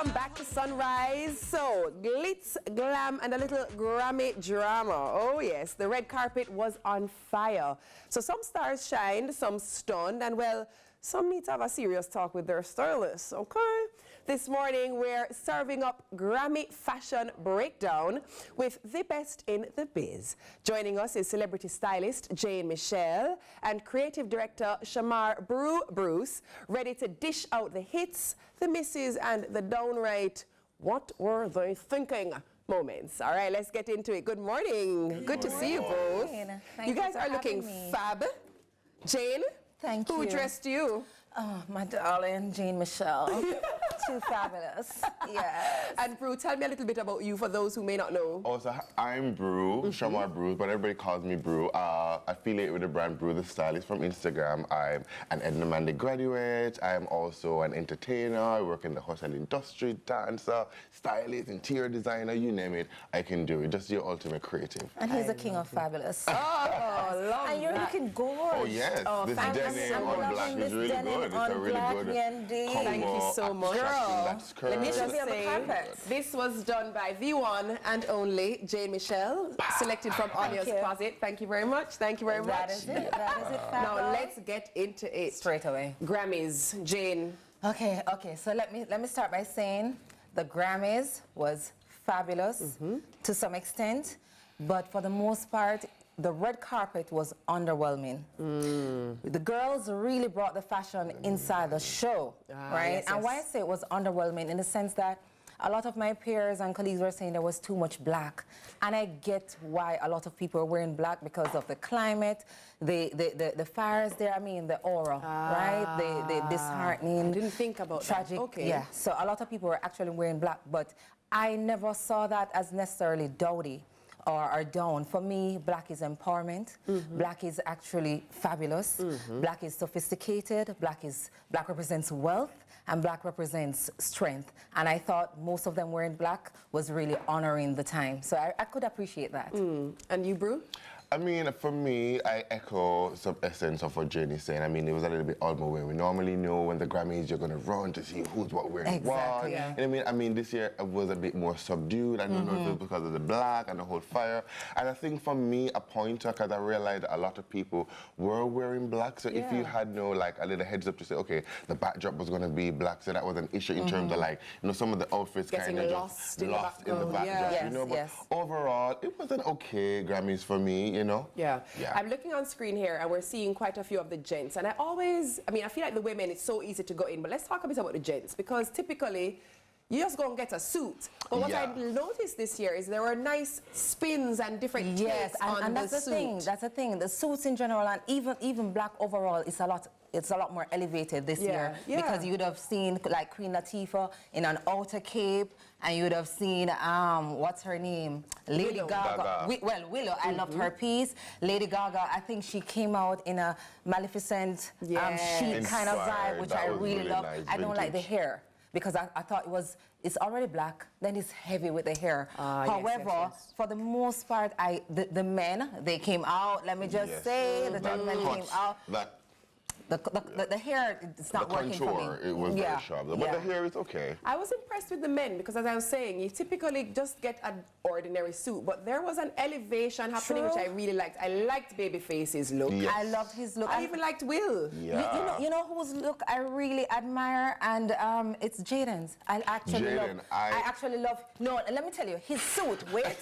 Welcome back to Sunrise. So, glitz, glam, and a little Grammy drama. Oh yes, the red carpet was on fire. So some stars shined, some stunned, and well, some need to have a serious talk with their stylists, okay? This morning, we're serving up Grammy Fashion Breakdown with the best in the biz. Joining us is celebrity stylist Jane Michelle and creative director Shamar Bruce, ready to dish out the hits, the misses, and the downright what were they thinking moments. All right, let's get into it. Good morning. Good to see you both. You guys are looking fab. Jane? Thank you. Who dressed you? Oh, my darling, Jane Michelle. Too fabulous. Yes. And Brew, tell me a little bit about you for those who may not know. Oh, so I'm Brew, Shamar Bruce, but everybody calls me Brew. Affiliated with the brand Brew, the stylist from Instagram. I'm an Edna Mandy graduate. I'm also an entertainer. I work in the hotel industry, dancer, stylist, interior designer, you name it, I can do it. Just your ultimate creative. And he's the king of fabulous. Oh, love And you're looking gorgeous. Oh, yes. Oh, this thank you denim so on much. black is This really denim good. It's on a really black good Yandy. combo. Thank you so much. Attracting that skirt. Let me just Be on the say, carpet. this was done by the one and only Jane Michelle, selected from Anya's you. Closet. Thank you very much. Thank you very much. That is it. That is it, Now fabulous. let's get into it. Straight away. Grammys, Jane. Okay. So let me start by saying the Grammys was fabulous to some extent, but for the most part, the red carpet was underwhelming. The girls really brought the fashion inside the show, right? Yes, and yes. why I say it was underwhelming in the sense that a lot of my peers and colleagues were saying there was too much black. And I get why a lot of people are wearing black because of the climate, the fires there, I mean, the aura, right? The disheartening. I didn't think about tragic, that. Okay. Yeah, so a lot of people were actually wearing black, but I never saw that as necessarily dowdy or down. For me, black is empowerment. Black is actually fabulous. Black is sophisticated. Black represents wealth, and black represents strength. And I thought most of them wearing black was really honoring the time. So I could appreciate that. And you, Brew? I mean, for me, I echo some essence of what Jenny's saying. I mean, it was a little bit odd way. We normally know when the Grammys, you're going to run to see who's what wearing what. Exactly. Yeah. And I mean, this year it was a bit more subdued. I don't know if it was because of the black and the whole fire. And I think for me, a pointer, because I realized a lot of people were wearing black. So if you had like a little heads up to say, okay, the backdrop was going to be black, so that was an issue in terms of like, some of the outfits kind of just lost in the backdrop. Yeah. But overall, it was an okay Grammys for me. Yeah. I'm looking on screen here and we're seeing quite a few of the gents. And I feel like the women, it's so easy to go in. But let's talk a bit about the gents, because typically you just go and get a suit. But what I noticed this year is there were nice spins and different takes on that's the suit. thing. That's the thing. The suits in general, and even black overall, it's a lot more elevated this year, because you would have seen like Queen Latifah in an outer cape, and you would have seen what's her name, Lady Gaga. Willow. I loved her piece. Lady Gaga, I think she came out in a Maleficent chic kind of vibe, which I really love. Nice, I don't like the hair, because I thought it's already black, then it's heavy with the hair. However, for the most part, the men, they came out. Let me just say, the gentlemen came out. The hair, it's not working for me. It was very sharp, but the hair is okay. I was impressed with the men because, as I was saying, you typically just get an ordinary suit, but there was an elevation happening, which I really liked. I liked Babyface's look. Yes. I loved his look. I even liked Will. Yeah. You know whose look I really admire, and it's Jaden's. I actually love. No, let me tell you, his suit. Wait,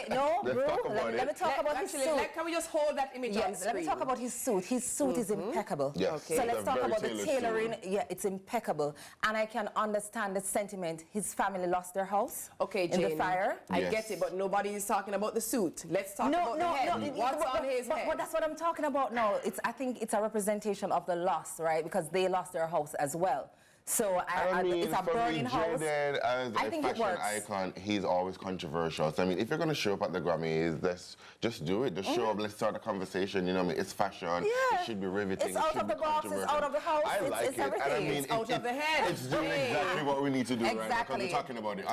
no, bro. Let me talk about his suit. Can we just hold that image on screen? Let me talk about his suit. His suit is impeccable. Yes. Okay. So let's talk about the tailoring. Suit. Yeah, it's impeccable. And I can understand the sentiment. His family lost their house in the fire. I get it, but nobody is talking about the suit. Let's talk about the head. What's on his head? But that's what I'm talking about now. I think it's a representation of the loss, right? Because they lost their house as well. So I mean, it's a burning house. Jaden, as a fashion icon, he's always controversial. So I mean, if you're going to show up at the Grammys, let's just do it. Just show up. Let's start a conversation. I mean, it's fashion. It should be riveting. It's out of the box. It's out of the house. I like it's it. everything. And I mean, it's out of the head. It's doing exactly what we need to do right now, because we're talking about it.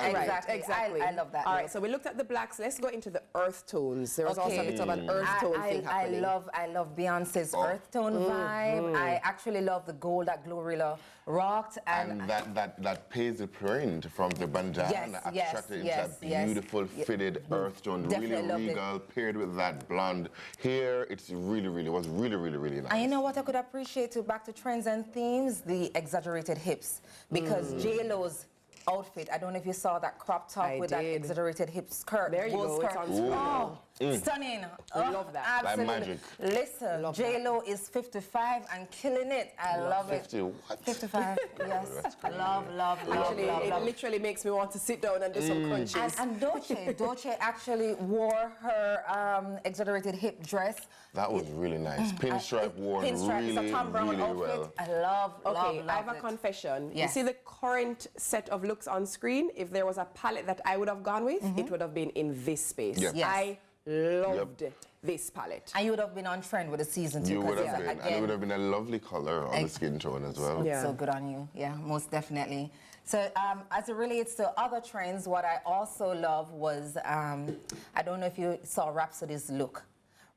Exactly. I love that. All right, so we looked at the blacks. Let's go into the earth tones. There was also a bit of an earth tone thing happening. I love Beyonce's earth tone vibe. I actually love the gold that Glorilla rocked, And that paisley print from the bandana abstracted into that beautiful fitted earth tone, Definitely really regal, paired with that blonde hair. It's was really nice. And you know what I could appreciate too, back to trends and themes, the exaggerated hips. Because J-Lo's outfit, I don't know if you saw that crop top with that exaggerated hip skirt. There you go, it's on screen. Stunning. I love that. Absolutely. Like magic. Listen, J-Lo is 55 and killing it. I love 50, it. what? 55, yes. Love. Actually, it literally makes me want to sit down and do some crunches. And Dolce actually wore her exaggerated hip dress. That was really nice. Pinstripe worn Pinstripe, it's a Tom Brown really outfit. well. I love I have a it. confession. Yes. You see the current set of looks on screen? If there was a palette that I would have gone with, it would have been in this space. Yep. Yes. I loved this palette. And you would have been on trend with the season too. You would have been. Again, And it would have been a lovely color on the skin tone as well. Yeah. So good on you. Yeah, most definitely. So as it relates to other trends, what I also love was, I don't know if you saw Rhapsody's look.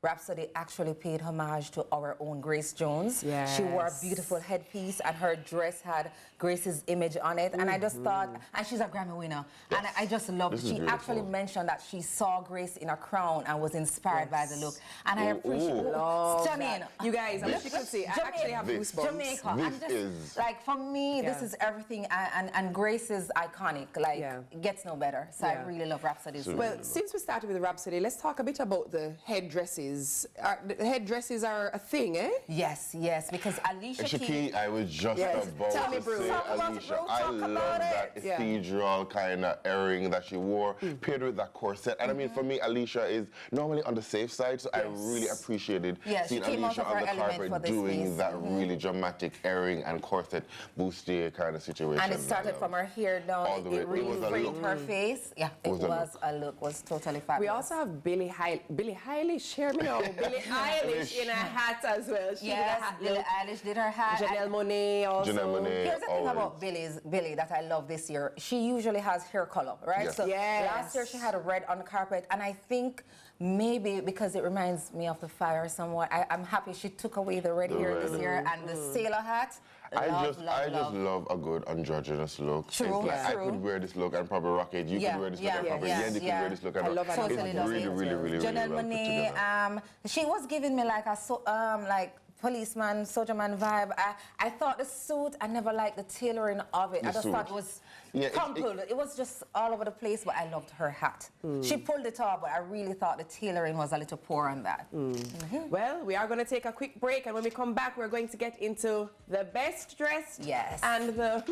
Rhapsody actually paid homage to our own Grace Jones. Yes. She wore a beautiful headpiece and her dress had Grace's image on it. And I just thought, and she's a Grammy winner. Yes. And I just loved it. This is She actually beautiful. mentioned that she saw Grace in a crown and was inspired by the look. And I appreciate Love stunning. that. You guys, I wish you could see. I actually have This- goosebumps. Jamaica. This I'm just, is- like, for me, this is everything. And Grace is iconic. Like, it gets no better. So I really love Rhapsody's look. Well, since we started with Rhapsody, let's talk a bit about the headdresses. The headdresses are a thing, eh? Yes, because Alicia Keys. Shaki, I was just about Tell me, to Bruce. say, Talk about it, Alicia, Bruce. I Talk love about that it. Yeah. cathedral kind of earring that she wore, paired with that corset. And I mean, for me, Alicia is normally on the safe side, so I really appreciated seeing she came out Alicia of on her the element for carpet this doing piece. that really dramatic earring and corset bustier kind of situation. And it started from her hair down. All the way. It It really was a framed look. her face. Yeah, it was a was a look. Was totally fabulous. We also have Billie Eilish, hear me now. Billie Eilish in a hat as well. She did a Yes, hat Billie look. Eilish did her hat. Janelle Monáe also. Janelle Monáe. Here's the thing always. about Billie that I love this year. She usually has hair color, right? Yes. So Yes. last year she had a red on the carpet, and I think maybe because it reminds me of the fire somewhat, I'm happy she took away the red hair this year and the sailor hat. I just love a good androgynous look. True, It's like I true. could wear this look and probably rock it. You could wear this look and probably Yendi could wear this look and I love rock it. it. Totally It's love really, it. really Janelle well put together. Monáe, she was giving me like a policeman, soldier man vibe. I thought the suit, I never liked the tailoring of it. I just suit. thought it was Yeah, crumpled. It was just all over the place, but I loved her hat. She pulled it off, but I really thought the tailoring was a little poor on that. Well, we are going to take a quick break, and when we come back, we're going to get into the best dressed and the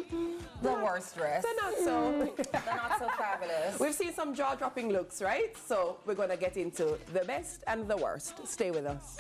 worst dress. the not so. They're not so fabulous. We've seen some jaw-dropping looks, right? So we're going to get into the best and the worst. Stay with us.